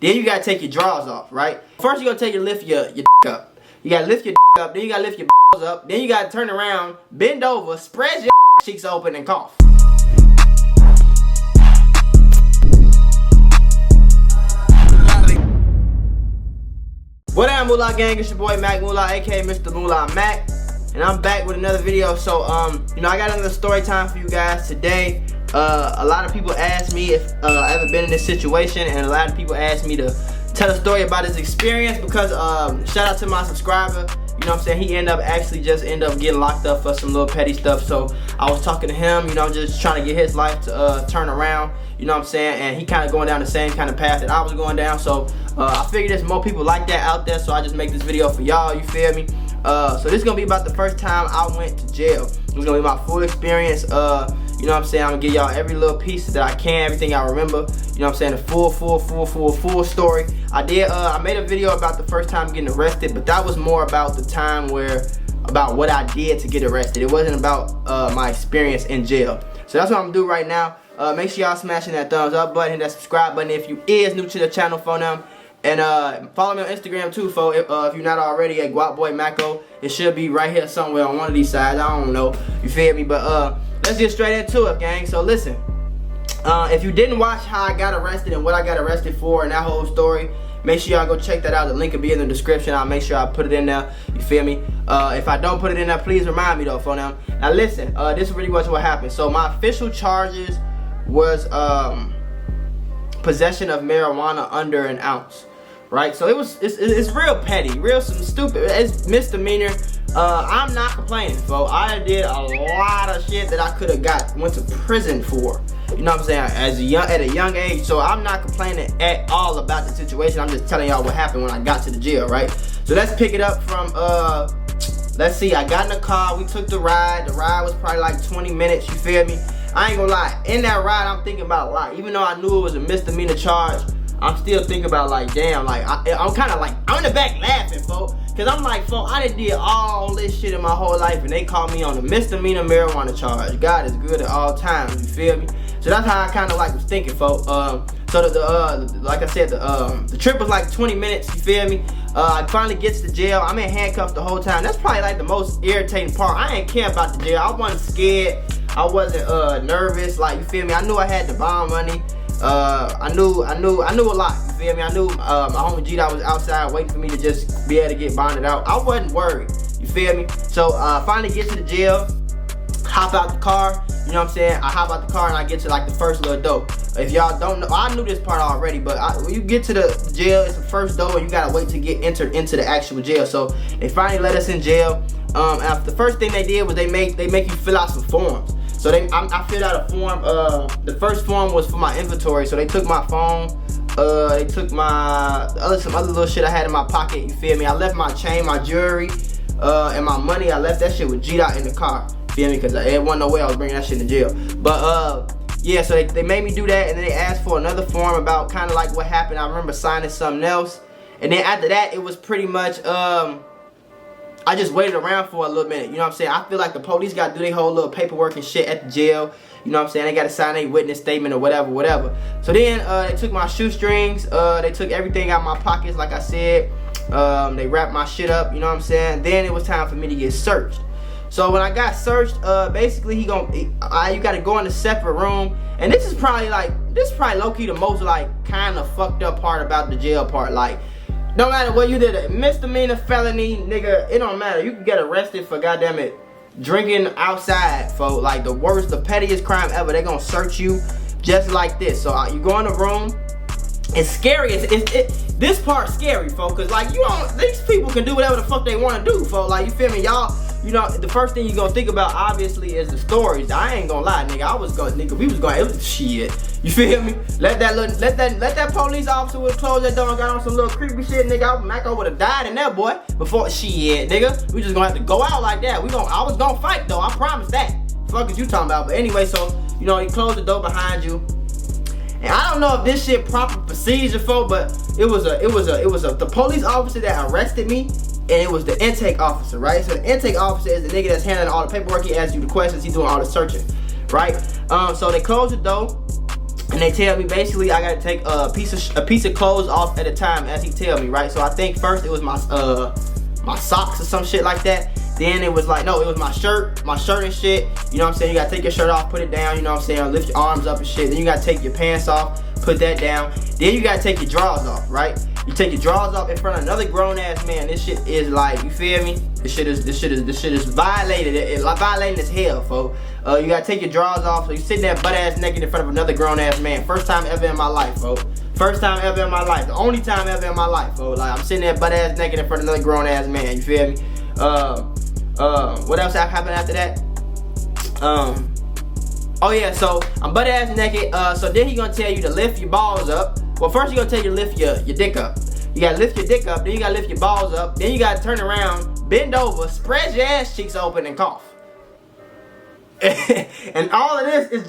Then you gotta take your drawers off, right? First you gotta lift your up. You gotta lift your up, then you gotta lift your balls up, then you gotta turn around, bend over, spread your cheeks open and cough. What up, Mula gang? It's your boy Mac Mula, aka Mr. Mula Mac, and I'm back with another video. So you know, I got another story time for you guys today. A lot of people ask me if I ever been in this situation, and a lot of people ask me to tell a story about his experience because shout out to my subscriber. You know what I'm saying? He ended up getting locked up for some little petty stuff. So I was talking to him, you know, just trying to get his life to turn around. You know what I'm saying? And he kind of going down the same kind of path that I was going down. So I figured there's more people like that out there. So I just make this video for y'all. You feel me? So this is gonna be about the first time I went to jail. It's gonna be my full experience. You know what I'm saying? I'm gonna give y'all every little piece that I can, everything I remember. You know what I'm saying? The full story. I made a video about the first time getting arrested, but that was more about the time about what I did to get arrested. It wasn't about my experience in jail. So that's what I'm gonna do right now. Make sure y'all smashing that thumbs up button, hit that subscribe button if you is new to the channel for them. And follow me on Instagram too, folks, if you're not already at GuapBoyMaco. It should be right here somewhere on one of these sides. I don't know. You feel me? But let's get straight into it, gang. So listen, if you didn't watch how I got arrested and what I got arrested for and that whole story, make sure y'all go check that out. The link will be in the description. I'll make sure I put it in there. You feel me? If I don't put it in there, please remind me though, for them. Now listen, this is really much what happened. So my official charges was possession of marijuana under an ounce. Right, so it's real petty, real some stupid. It's misdemeanor. I'm not complaining, folks. I did a lot of shit that I could have went to prison for. You know what I'm saying? At a young age, so I'm not complaining at all about the situation. I'm just telling y'all what happened when I got to the jail, right? So let's pick it up from let's see. I got in the car. We took the ride. The ride was probably like 20 minutes. You feel me? I ain't gonna lie. In that ride, I'm thinking about a lot. Even though I knew it was a misdemeanor charge, I'm still thinking about like, damn, like I'm kind of like, I'm in the back laughing, folks, cause I'm like, folks, I did all this shit in my whole life, and they called me on a misdemeanor marijuana charge. God is good at all times. You feel me? So that's how I kind of like was thinking, folks. So like I said, the trip was like 20 minutes. You feel me? I finally get to the jail. I'm in handcuffs the whole time. That's probably like the most irritating part. I ain't care about the jail. I wasn't scared. I wasn't nervous. Like, you feel me? I knew I had the bond money. I knew a lot. You feel me? I knew my homie G that was outside waiting for me to just be able to get bonded out. I wasn't worried. You feel me? So finally get to the jail, hop out the car. You know what I'm saying? I hop out the car and I get to like the first little door. If y'all don't know, I knew this part already, but when you get to the jail, it's the first door, and you gotta wait to get entered into the actual jail. So they finally let us in jail. After the first thing they did was they make you fill out some forms. So I filled out a form. The first form was for my inventory. So they took my phone. They took some other little shit I had in my pocket. You feel me? I left my chain, my jewelry, and my money. I left that shit with G'd out in the car. Feel me? Because there wasn't no way I was bringing that shit in jail. But yeah, so they made me do that, and then they asked for another form about kind of like what happened. I remember signing something else, and then after that, it was pretty much I just waited around for a little minute. You know what I'm saying? I feel like the police got to do their whole little paperwork and shit at the jail. You know what I'm saying? They got to sign a witness statement or whatever. So then they took my shoestrings. They took everything out of my pockets, like I said. They wrapped my shit up. You know what I'm saying? Then it was time for me to get searched. So when I got searched, basically you got to go in a separate room. And this is probably low-key the most like kind of fucked up part about the jail part. Like, no matter what you did, a misdemeanor, felony, nigga, it don't matter. You can get arrested for goddamn it drinking outside, for like the worst, the pettiest crime ever. They gonna search you just like this. So you go in the room. It's scary. This part's scary, folks, cause like these people can do whatever the fuck they want to do, folks. Like, you feel me, y'all? You know, the first thing you gonna think about obviously is the stories. I ain't gonna lie, nigga. We was going shit. You feel me? Let that police officer would close that door and got on some little creepy shit, nigga. Maco would have died in there, boy. Before shit, nigga. We just gonna have to go out like that. I was gonna fight though. I promise that. Fuck is you talking about? But anyway, so you know, he closed the door behind you. And I don't know if this shit proper procedure, folks, but it was the police officer that arrested me, and it was the intake officer, right? So the intake officer is the nigga that's handling all the paperwork. He asks you the questions. He's doing all the searching, right? So they closed the door. And And they tell me basically I gotta take a piece of clothes off at a time as he tell me, right? So I think first it was my socks or some shit like that. Then it was like, no, it was my shirt and shit. You know what I'm saying? You gotta take your shirt off, put it down, you know what I'm saying? Lift your arms up and shit. Then you gotta take your pants off, put that down. Then you gotta take your drawers off, right? You take your drawers off in front of another grown ass man. This shit is like, you feel me? This shit is violated. It's like violating as hell, folks. You gotta take your drawers off. So you sitting there butt ass naked in front of another grown ass man. First time ever in my life, folks. First time ever in my life. The only time ever in my life, folks. Like I'm sitting there butt ass naked in front of another grown ass man. You feel me? What else happened after that? Oh yeah, so I'm butt ass naked. So then he gonna tell you to lift your balls up. Well, first he gonna tell you to lift your dick up. You gotta lift your dick up, then you gotta lift your balls up, then you gotta turn around, bend over, spread your ass cheeks open and cough. And all of this is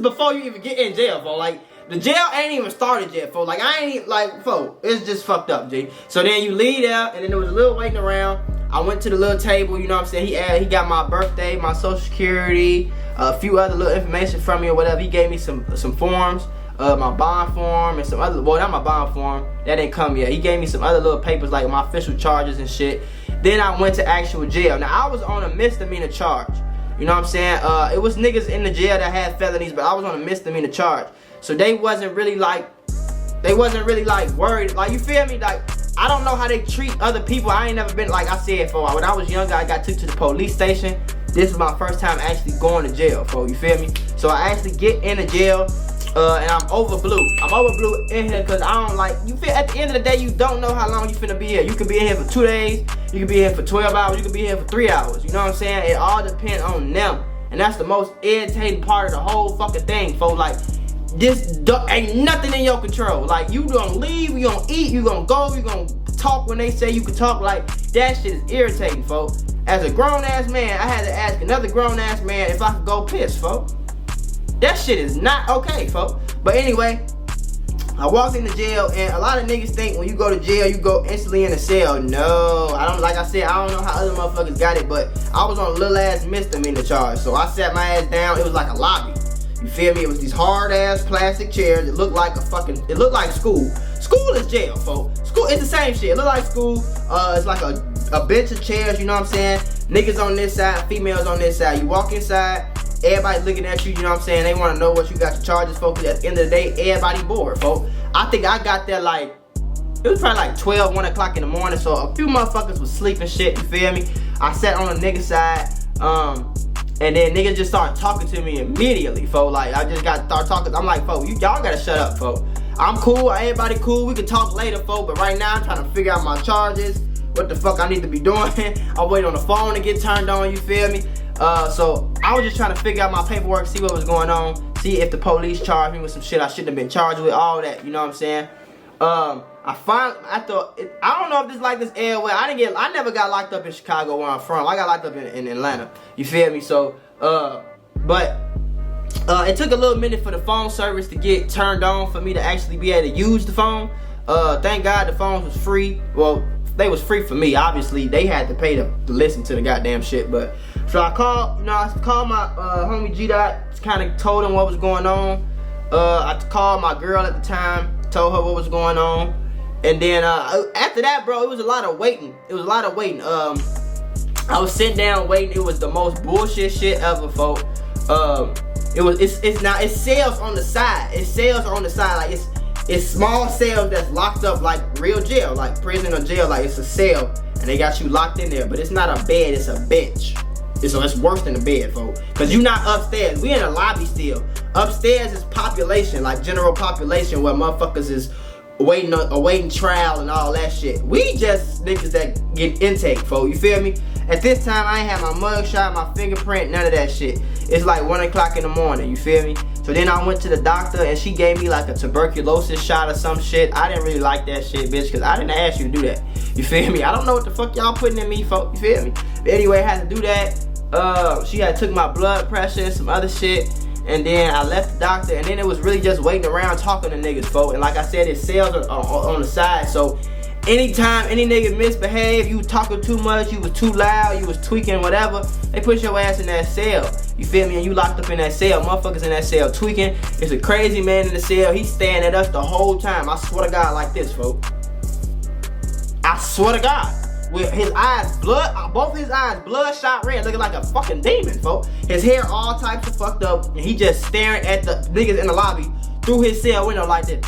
before you even get in jail, folks. Like, the jail ain't even started yet, folks. Like, I ain't even, like, folks, it's just fucked up, G. So then you leave there, and then there was a little waiting around. I went to the little table, you know what I'm saying? He got my birthday, my social security, a few other little information from me or whatever. He gave me some forms, my bond form and some other, well, not my bond form, that didn't come yet. He gave me some other little papers like my official charges and shit. Then I went to actual jail. Now I was on a misdemeanor charge. You know what I'm saying? It was niggas in the jail that had felonies, but I was on a misdemeanor charge. So they wasn't really like worried. Like, you feel me? Like, I don't know how they treat other people. I ain't never been, like I said, folks. When I was younger, I got took to the police station. This is my first time actually going to jail, folks. You feel me? So I actually get into jail, and I'm over blue. I'm over blue in here because I don't like, you feel, at the end of the day, you don't know how long you finna be here. You could be in here for 2 days, you could be here for 12 hours, you could be here for 3 hours. You know what I'm saying? It all depends on them. And that's the most irritating part of the whole fucking thing, folks. Like, this ain't nothing in your control. Like, you gonna leave, you gonna eat, you gonna go, you gonna talk when they say you can talk. Like, that shit is irritating, folks. As a grown ass man, I had to ask another grown ass man if I could go piss, folks. That shit is not okay, folks. But anyway, I walked into jail, and a lot of niggas think when you go to jail, you go instantly in a cell. No, I don't. Like I said, I don't know how other motherfuckers got it, but I was on a little ass misdemeanor charge. So I sat my ass down. It was like a lobby. You feel me? It was these hard ass plastic chairs. It looked like it looked like school. School is jail, folks. School, it's the same shit. It looked like school. It's like a bench of chairs, you know what I'm saying? Niggas on this side, females on this side. You walk inside, everybody looking at you, you know what I'm saying? They want to know what you got your charges for, because at the end of the day, everybody bored, folks. I think I got there like, it was probably like 12, 1 o'clock in the morning, so a few motherfuckers was sleeping shit, you feel me? I sat on the nigga side, and then niggas just started talking to me immediately, folks. Like, I just got to start talking. I'm like, folks, y'all gotta shut up, folks. I'm cool, everybody cool, we can talk later, folks, but right now I'm trying to figure out my charges, what the fuck I need to be doing. I'm waiting on the phone to get turned on, you feel me? So I was just trying to figure out my paperwork, see what was going on, see if the police charged me with some shit I shouldn't have been charged with, all that, you know what I'm saying? I thought, I don't know if this like this everywhere. I never got locked up in Chicago where I'm from. I got locked up in Atlanta, you feel me? So, it took a little minute for the phone service to get turned on for me to actually be able to use the phone. Thank God the phones was free. Well, they was free for me. Obviously, they had to pay to listen to the goddamn shit. But so I called my homie G-Dot, kind of told him what was going on. I called my girl at the time, told her what was going on. And then after that, bro, it was a lot of waiting. I was sitting down waiting. It was the most bullshit shit ever, folks. It's cells on the side. It's cells on the side. Like, it's small cells that's locked up like real jail, like prison or jail. Like, it's a cell and they got you locked in there. But it's not a bed, it's a bench. So it's worse than a bed, folks. Cause you're not upstairs. We in a lobby still. Upstairs is population, like general population, where motherfuckers is awaiting trial and all that shit. We just niggas that get intake, folks. You feel me? At this time, I ain't had my mugshot, my fingerprint, none of that shit. It's like 1 o'clock in the morning, you feel me? So then I went to the doctor and she gave me like a tuberculosis shot or some shit. I didn't really like that shit, bitch, because I didn't ask you to do that. You feel me? I don't know what the fuck y'all putting in me, folks. You feel me? But anyway, I had to do that. She had took my blood pressure and some other shit. And then I left the doctor, and then it was really just waiting around talking to niggas, folks. And like I said, it's cells on the side, so Anytime any nigga misbehave, you talking too much, you was too loud, you was tweaking, whatever, they put your ass in that cell. You feel me? And you locked up in that cell. Motherfuckers in that cell tweaking. It's a crazy man in the cell. He's staring at us the whole time. I swear to God, like this, folks. I swear to God. With his eyes both his eyes bloodshot red, looking like a fucking demon, folks. His hair all types of fucked up, and he just staring at the niggas in the lobby through his cell window like this.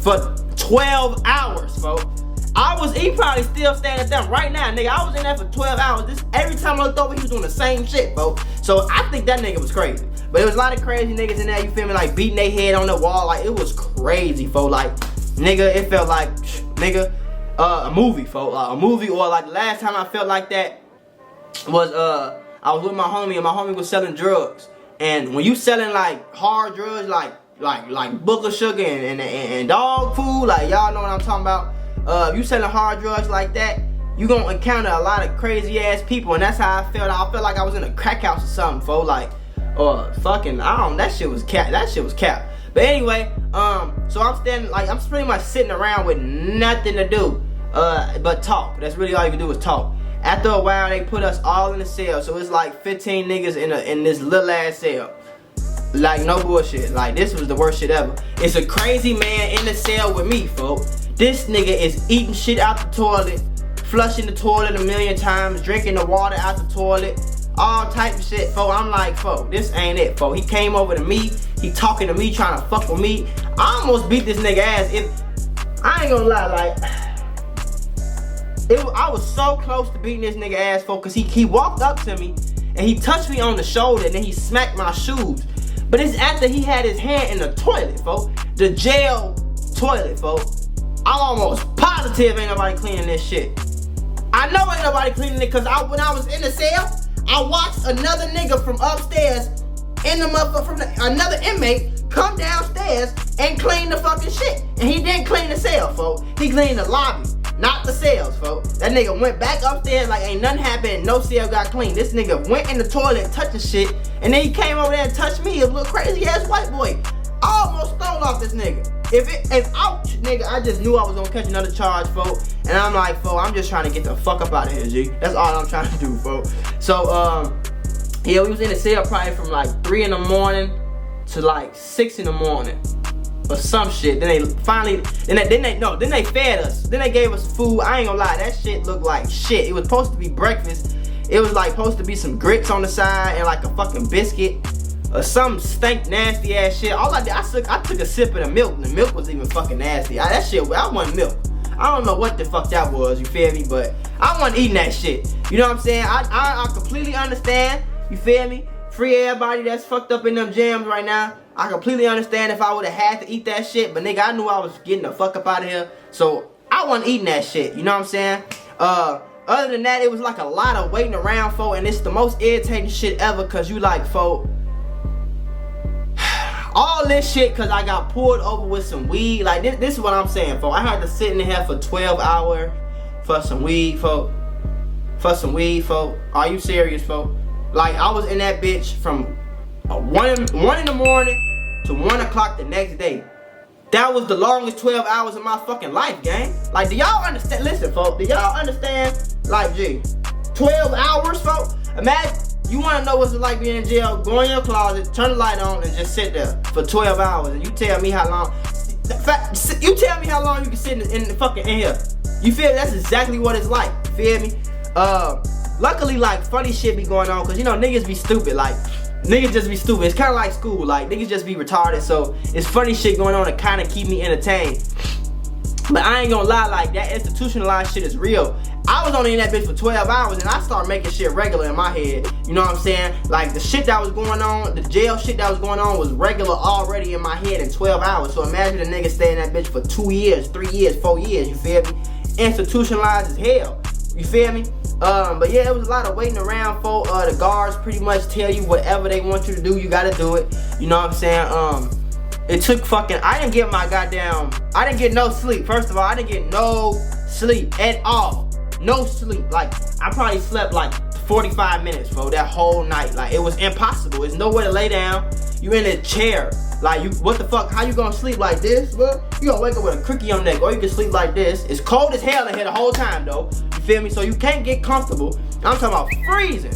For 12 hours, folks. He probably still standing at them right now, nigga. I was in there for 12 hours. Every time I looked over, he was doing the same shit, folks. So I think that nigga was crazy. But there was a lot of crazy niggas in there, you feel me? Like beating their head on the wall. Like it was crazy, folks. Like, nigga, it felt like, nigga, a movie, folks. Like a movie, or like the last time I felt like that was I was with my homie, and my homie was selling drugs. And when you selling like hard drugs, like book of sugar and dog food, like y'all know what I'm talking about. If you selling hard drugs like that, you gonna encounter a lot of crazy ass people, and that's how I felt. I felt like I was in a crack house or something, folks. Like, or fucking, that shit was cap. That shit was cap. But anyway, so I'm standing, like I'm pretty much sitting around with nothing to do, but talk. That's really all you can do is talk. After a while, they put us all in the cell, so it's like 15 niggas in this little ass cell. Like, no bullshit. Like, this was the worst shit ever. It's a crazy man in the cell with me, folks. This nigga is eating shit out the toilet, flushing the toilet a million times, drinking the water out the toilet, all type of shit, folks. I'm like, folks, this ain't it, folks. He came over to me, he talking to me, trying to fuck with me. I almost beat this nigga ass. I ain't gonna lie, like, I was so close to beating this nigga ass, folks, cause he walked up to me and he touched me on the shoulder and then he smacked my shoes. But it's after he had his hand in the toilet, folks. The jail toilet, folks. I'm almost positive ain't nobody cleaning this shit. I know ain't nobody cleaning it, cause when I was in the cell, I watched another nigga from upstairs in the motherfucker, another inmate come downstairs and clean the fucking shit. And he didn't clean the cell, folks. He cleaned the lobby, not the cells, folks. That nigga went back upstairs like ain't nothing happened, no cell got cleaned. This nigga went in the toilet touching shit, and then he came over there and touched me, a little crazy ass white boy. I almost stole off this nigga. If ouch, nigga, I just knew I was gonna catch another charge, folks. And I'm like, folks, I'm just trying to get the fuck up out of here, G. That's all I'm trying to do, folks. So, yeah, we was in the cell probably from like 3 in the morning to like 6 in the morning. Or some shit. Then they finally, then they fed us. Then they gave us food. I ain't gonna lie, that shit looked like shit. It was supposed to be breakfast. It was like supposed to be some grits on the side and like a fucking biscuit. Or some stank nasty ass shit. All I did, I took a sip of the milk, and the milk was even fucking nasty. I want milk. I don't know what the fuck that was, you feel me? But I wasn't eating that shit. You know what I'm saying? I completely understand, you feel me? Free everybody that's fucked up in them jams right now. I completely understand if I would have had to eat that shit, but nigga, I knew I was getting the fuck up out of here. So I wasn't eating that shit, you know what I'm saying? Other than that, it was like a lot of waiting around, folk, and it's the most irritating shit ever, cause you like, folk, all this shit cause I got pulled over with some weed. Like this is what I'm saying, folks. I had to sit in here for 12 hours for some weed, folks. Are you serious, folks? Like I was in that bitch from 1 in the morning to 1 o'clock the next day. That was the longest 12 hours of my fucking life, gang. Like, do y'all understand? Listen, folks, do y'all understand? Like, gee, 12 hours, folks? Imagine. You want to know what's it like being in jail? Go in your closet, turn the light on, and just sit there for 12 hours. And you tell me how long. You tell me how long you can sit in the fucking in here. You feel that's exactly what it's like. You feel me? Luckily, like funny shit be going on, cause you know niggas be stupid. Like niggas just be stupid. It's kind of like school. Like niggas just be retarded. So it's funny shit going on to kind of keep me entertained. But I ain't gonna lie, like that institutionalized shit is real. I was only in that bitch for 12 hours and I started making shit regular in my head. You know what I'm saying? Like the shit that was going on, the jail shit that was going on was regular already in my head in 12 hours. So imagine a nigga stay in that bitch for 2 years, 3 years, 4 years, you feel me? Institutionalized as hell. You feel me? But yeah, it was a lot of waiting around for the guards pretty much tell you whatever they want you to do, you gotta do it. You know what I'm saying? It took fucking, I didn't get no sleep. First of all, I didn't get no sleep at all. No sleep. Like, I probably slept like 45 minutes for that whole night. Like, it was impossible. There's nowhere to lay down. You in a chair. Like, you, what the fuck, how you gonna sleep like this? Well, you gonna wake up with a cricky on your neck, or you can sleep like this. It's cold as hell in here the whole time though. You feel me? So you can't get comfortable. I'm talking about freezing.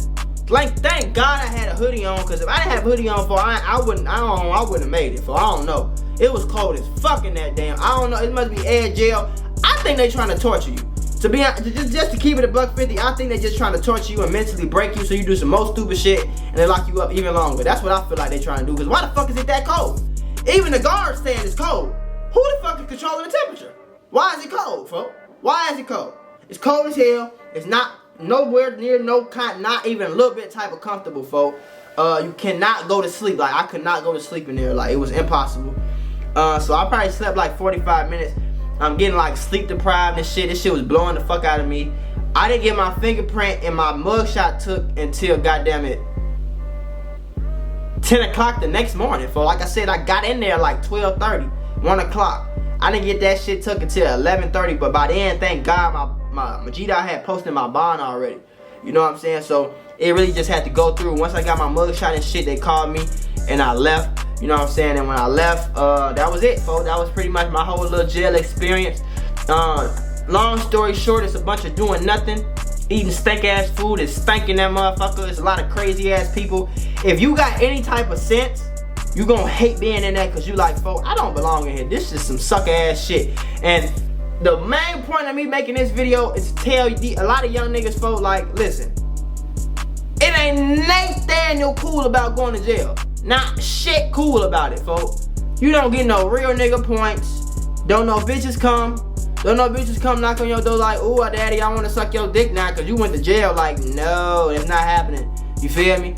Like, thank God I had a hoodie on, cause if I didn't have a hoodie on, for I wouldn't have made it. For I don't know. It was cold as fuck in that damn. I don't know. It must be air gel. I think they trying to torture you. To be honest, just to keep it $150, I think they just trying to torture you and mentally break you so you do some more stupid shit and they lock you up even longer. That's what I feel like they trying to do. Cause why the fuck is it that cold? Even the guards saying it's cold. Who the fuck is controlling the temperature? Why is it cold, folks? Why is it cold? It's cold as hell. It's not nowhere near not even a little bit type of comfortable, folks. You cannot go to sleep. Like, I could not go to sleep in there. Like, it was impossible. So I probably slept like 45 minutes. I'm getting like sleep deprived and shit. This shit was blowing the fuck out of me. I didn't get my fingerprint and my mugshot took until, goddamn it, 10 o'clock the next morning. For like I said, I got in there like 12:30, 1 o'clock. I didn't get that shit took until 11:30. But by then, thank God, my G-Dot had posted my bond already. You know what I'm saying? So it really just had to go through. Once I got my mugshot and shit, they called me and I left. You know what I'm saying? And when I left, that was it, folks. That was pretty much my whole little jail experience. Long story short, it's a bunch of doing nothing, eating stank ass food. It's stinking that motherfucker. It's a lot of crazy ass people. If you got any type of sense, you gonna hate being in there because you like, folks, I don't belong in here. This is some sucker ass shit. And the main point of me making this video is to tell you, a lot of young niggas, folks, like, listen, it ain't Nathaniel cool about going to jail. Not shit cool about it, folks. You don't get no real nigga points. Don't no bitches come. Don't no bitches come knock on your door like, ooh, daddy, I want to suck your dick now because you went to jail. Like, no, it's not happening. You feel me?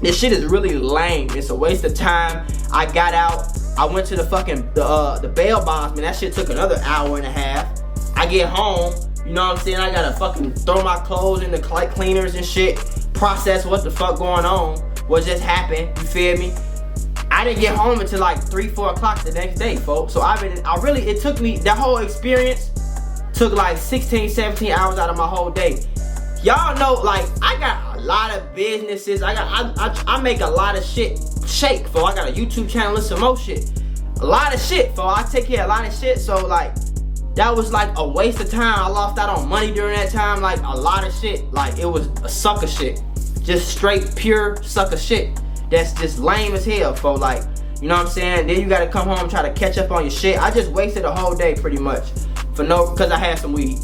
This shit is really lame. It's a waste of time. I got out. I went to the fucking, the bail bondsman. That shit took another hour and a half. I get home. You know what I'm saying? I gotta fucking throw my clothes in the cleaners and shit. Process what the fuck going on. What just happened, you feel me? I didn't get home until like 3, 4 o'clock the next day, folks. So it took me, that whole experience took like 16, 17 hours out of my whole day. Y'all know, like, I got a lot of businesses. I make a lot of shit shake, folks. I got a YouTube channel and some more shit. A lot of shit, folks. I take care of a lot of shit, so like, that was like a waste of time. I lost out on money during that time, like a lot of shit. Like, it was a sucker shit. Just straight pure sucker shit. That's just lame as hell, folks. Like, you know what I'm saying? Then you gotta come home and try to catch up on your shit. I just wasted a whole day pretty much because I had some weed.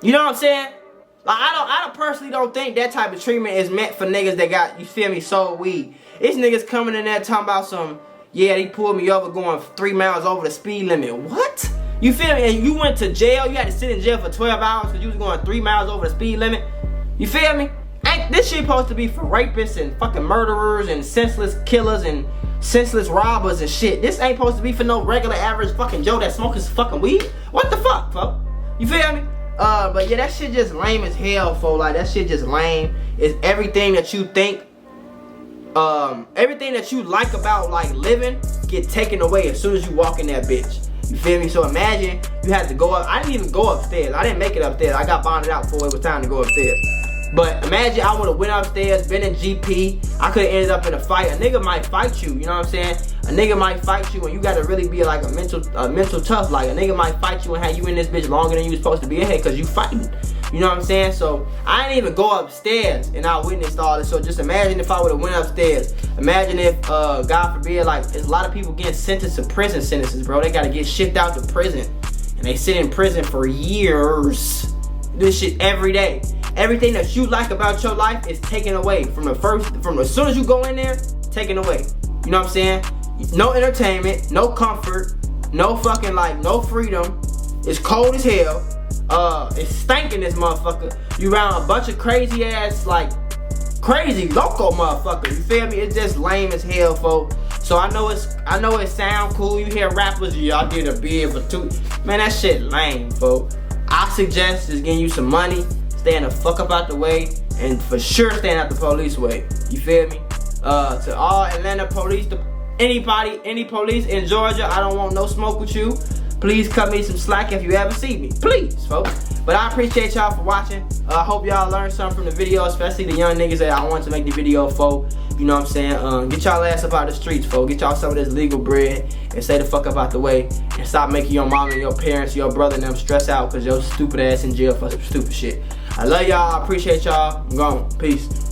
You know what I'm saying? Like, I personally don't think that type of treatment is meant for niggas that got, you feel me, sold weed. It's niggas coming in there talking about some, yeah, they pulled me over going 3 miles over the speed limit. What? You feel me? And you went to jail, you had to sit in jail for 12 hours because you was going 3 miles over the speed limit. You feel me? Ain't this shit supposed to be for rapists and fucking murderers and senseless killers and senseless robbers and shit. This ain't supposed to be for no regular average fucking Joe that smokes fucking weed. What the fuck, folks? You feel me? But yeah, that shit just lame as hell, folks. Like, that shit just lame. It's everything that you think, everything that you like about like living get taken away as soon as you walk in that bitch. You feel me? So imagine you had to go up. I didn't even go upstairs. I didn't make it upstairs. I got bonded out before it was time to go upstairs. But imagine I would have went upstairs, been in GP. I could have ended up in a fight. A nigga might fight you. You know what I'm saying? A nigga might fight you, and you gotta really be like a mental tough. Like, a nigga might fight you and have you in this bitch longer than you was supposed to be in here because you fighting. You know what I'm saying? So I didn't even go upstairs and I witnessed all this. So just imagine if I would have went upstairs. Imagine if, God forbid, like, there's a lot of people getting sentenced to prison sentences, bro. They gotta get shipped out to prison, and they sit in prison for years. This shit every day. Everything that you like about your life is taken away from as soon as you go in there, taken away. You know what I'm saying? No entertainment, no comfort, no fucking, like, no freedom. It's cold as hell. It's stinking, this motherfucker. You around a bunch of crazy ass, like, crazy loco motherfuckers. You feel me? It's just lame as hell, folks. So I know it sound cool. You hear rappers, y'all did a bid for 2. Man, that shit lame, folks. I suggest just getting you some money, staying the fuck up out the way, and for sure staying out the police way. You feel me? To all Atlanta police, any police in Georgia, I don't want no smoke with you. Please cut me some slack if you ever see me. Please, folks. But I appreciate y'all for watching. I hope y'all learned something from the video, especially the young niggas that I wanted to make the video for. You know what I'm saying? Get y'all ass up out the streets, folks. Get y'all some of this legal bread and stay the fuck up out the way. And stop making your mom and your parents, your brother and them stress out because your stupid ass in jail for some stupid shit. I love y'all. I appreciate y'all. I'm gone. Peace.